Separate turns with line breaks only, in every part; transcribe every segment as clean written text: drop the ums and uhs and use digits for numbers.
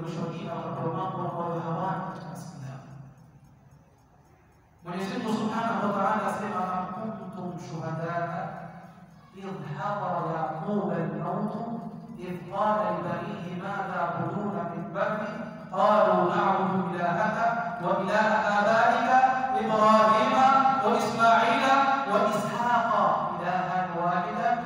kubadilishwa jina wakapewa mambo ambayo hawana katika asili yao. Mwenyezi Mungu Subhanahu wa Ta'ala asema kuntum shuhadaa idh hadara Yaquba al-maut idh qala li banihi madha ta'buduna min ba'di qalu na'budu ilahaka wa ilaha abaika Ibrahima wa Ismaila wa Ishaqa ilahan wahidan.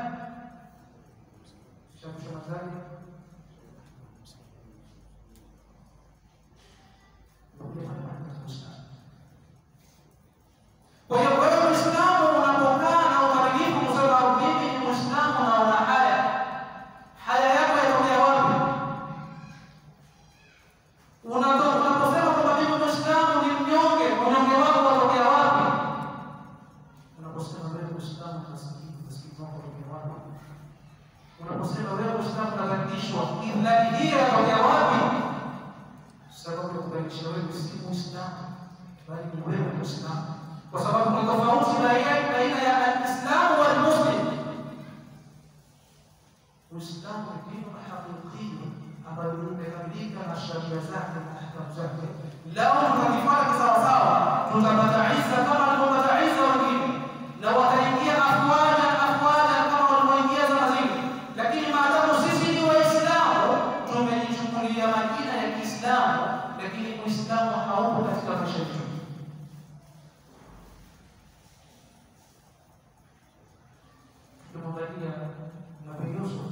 Kwa hiyo wewe Muislamu unapokaa na ukamilifu kusema mimi ni Muislamu naona haya yako yatokea wapi? Unaposema kwamba mimi Muislamu ni mnyonge, unyonge wako watokea wapi? Unaposema wewe Muislamu maskini wako watokea wapi? Unaposema wewe Muislamu unadhalilishwa, idhali hii yatokea wapi? Sababu ya kudhalilisha wewe si Muislamu, bali ni wewe Muislamu. Kwa sababu kuna tofauti baina ya al-Islam wal Muslim. Uislamu ni dini hakiki ambayo imekamilika na sheria zake na ahkamu zake. Lao tukifuata sawa sawa tutapata izza kama alivyopata izza wengine, na wataingia afwaja kama walivyoingia zama zile. Lakini maadamu sisi ni Waislamu tumejichukulia majina ya Kiislamu, lakini Uislamu haupo katika maisha yetu. Tunaangalia Nabii Yusuf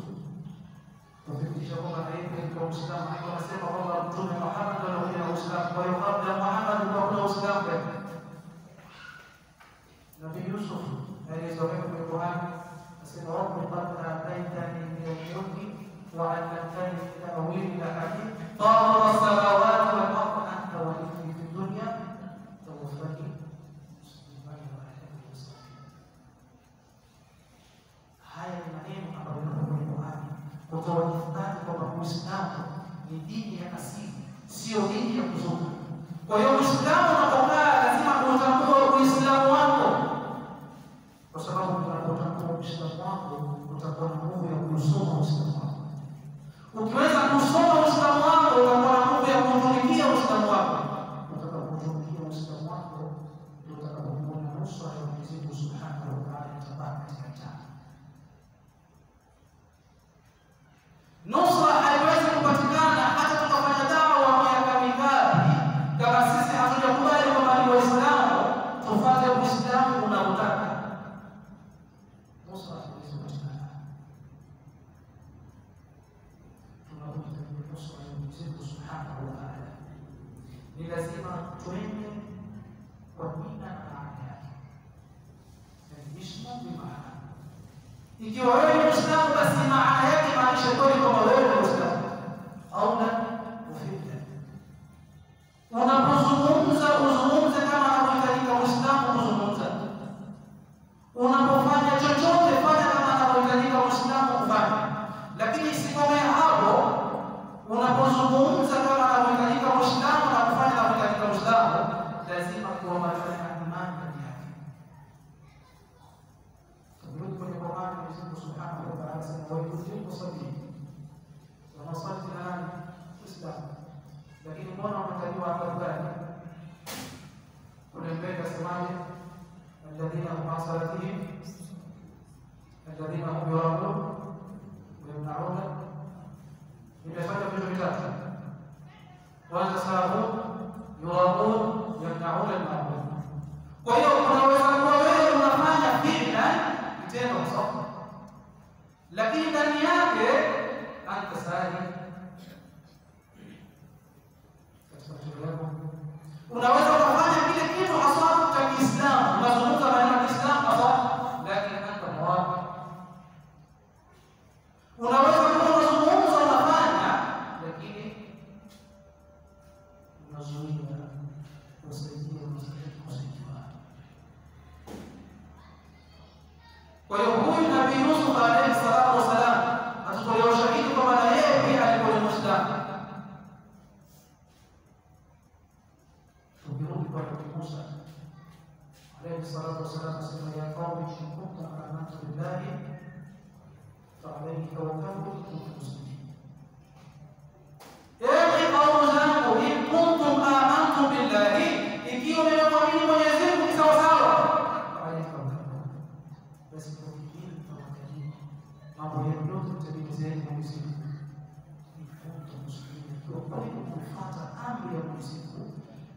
kuthibitisha kwamba yeye ni Muislamu. Anasema kwamba Mtume Muhammad alikuwa Muislamu, kwa hiyo kabla ya Muhammad kulikuwa kuna Uislamu. Nabii Yusuf aliyezoea kwenye Qur'an anasema rabbi qad ataitani min al-mulki wa 'allamtani min ta'wil al-ahadith fatara as-samawati wal ardi anta waliyyi fi dunya tawaffani musliman wa ahli muslimin. Haya ni maneno ambayo yanakuja Qur'ani kutoa ithibati kwamba Uislamu ni dini ya asili, sio dini ya kuzuka. Kwa hiyo Uislamu unapokaa lazima utambue Uislamu wako, kwa sababu unapotambua Uislamu wako utakuwa na nguvu ya kusoma Uislamu wako. Ukiweza kusoma Uislamu wako utakuwa na nguvu ya kutumikia Uislamu wako. Utakapotumikia Uislamu wako ndio utakapokuona nusra ya Mwenyezi Mungu Subhanahu wa Ta'ala tabaka katika jana. Nusra haiwezi kupatikana hata tukafanya dawa miaka mingapi kama sisi hatujakubali kwamba ni Waislamu tufuate Uislamu unaotaka. Nusra haiwezi kupatikana. Tunapohitaji nusra ya Mwenyezi Mungu Subhanahu wa Ta'ala, ni lazima twende kwa jina na maana yake. Ismu bi maana. Ikiwa wewe ni Muislamu basi maana yake maanisha kweli kwamba wewe ni Muislamu au la ufidda. Unapozungumza uzungumze kama anavyohitajika Muislamu kuzungumza. Unapofanya chochote fanya kama anavyohitajika Muislamu kufanya. Lakini isikome hapo, unapozungumza kama anavyohitajika Muislamu na kufanya kama anavyohitajika Muislamu, lazima kuambatana na imani ndani yake. Turudi kwenye Qur'an, Mwenyezi Mungu Subhanahu wa Ta'ala anasema wa yuqimu sabili. Wanasali na nani? Uislamu. Lakini mbona wametajiwa hapa gani? Kuna mbele asemaje? Alladhina hum an salatihim alladhina hum yura'un wa yamna'un. Nimefanya vitu vitatu. Kwanza sababu yura'un yamna'un al-ma'ruf. Kwa hiyo unaweza kuwa wewe unafanya fi'lan kitendo sawa, lakini ndani yake anta sali katika matendo yako. Unaweza kufanya kile kitu hasa cha Kiislamu, unazungumza maneno ya Kiislamu hasa, lakini anta muwafi. Unaweza kuzungumza unafanya, lakini unazuia kusaidia kusaidiwa. Kwa hiyo huyu Nabii Yusuf alayhi salatu wasalam atutolea ushahidi kwamba na yeye pia alikuwa ni Muislamu. Tukirudi kwa Nabii Musa alayhi salatu wasalam asema ya qaumi in kuntum amantu billahi fa alayhi tawakkaltu in kuntum muslimin. ya Mwenyezi Mungu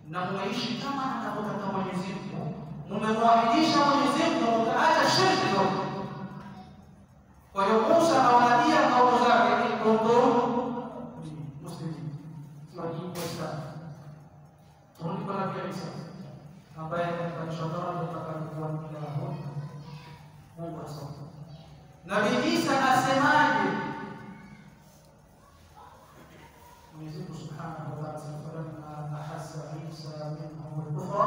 na mmeishi kama anavyotaka Mwenyezi Mungu, mmemwaabudisha Mwenyezi Mungu, mkaacha shirki yote. Kwa hiyo Musa anawaambia kaumu zake ni muslimin, tuwajibu Waislamu. Turudi kwa Nabii Isa ambaye katika shambani atakayokuwa mkilao Mungu asante. Nabii Isa asemaje? Mwenyezi Mungu Subhanahu wa Ta'ala falamma ahassa Isa minhum al-kufra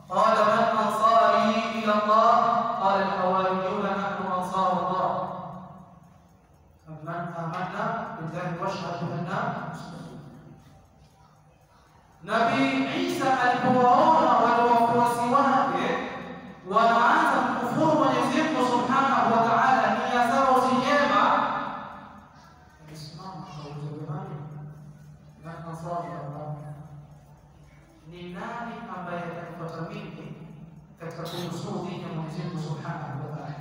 qala man ansari ila Allah qala al-hawariyun nahnu ansar Allah man amanna billahi wa ashhadu anna muslimun. Nabii Isa alipowaona wale wafuasi wake wanaanza kukufuru Mwenyezi Mungu Subhanahu wa Ta'ala, nia zao si njema, alisimama akaulizana, na ansari Allah, ni nani ambaye atafuata mimi katika kunusuru dini ya Mwenyezi Mungu Subhanahu wa Ta'ala?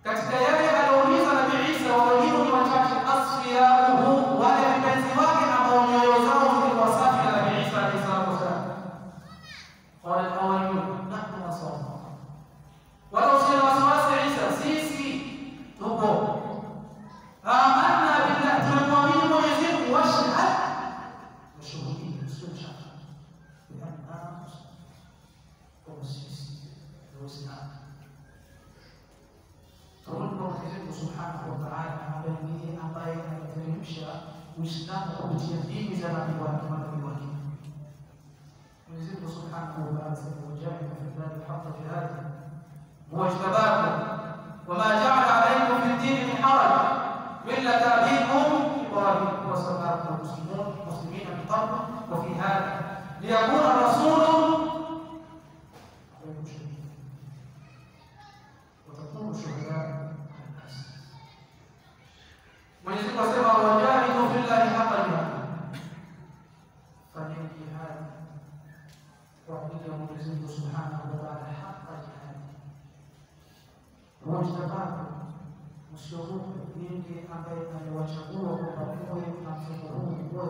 Katika yale aliouliza Nabii Isa, walimu ni wachache, asfiyahu, wale vipenzi wake ambao nyoyo zao zilikuwa safi na Nabii Isa alayhi salatu wasallam. Qala al-hawariyun nahnu ansar, wala usina wasiwasi Isa, sisi tupo amanna billahi, tunamwamini Mwenyezi Mungu, washhad, washuhudie usiosha bianna kwa sisi Waislamu. Turudi kwa Mwenyezi Mungu Subhanahu wa Ta'ala ambaye anateremsha Uislamu kupitia dini za nabii wake. Mwenyezi Mungu Subhanahu wa Ta'ala anasema wajahiduu fi llahi haqqa jihadihi huwa ijtabakum wama ja'ala alaykum fi ddini min haraj millata abikum Ibrahim huwa sammakum muslimina min qabl wa fi hadha liyakuna rasulun alaykum shahida wa takunu shuhada. Mwenyezi Mungu asema wajahidu fillahi haqqa jihadihi, fanyeni jihad kwa ajili ya Mwenyezi Mungu Subhanahu wa Ta'ala, haqqa jihadihi. Wajtabakum, msiogope, yeye ambaye aliwachagua kwamba muwe na mfumo huu, muwe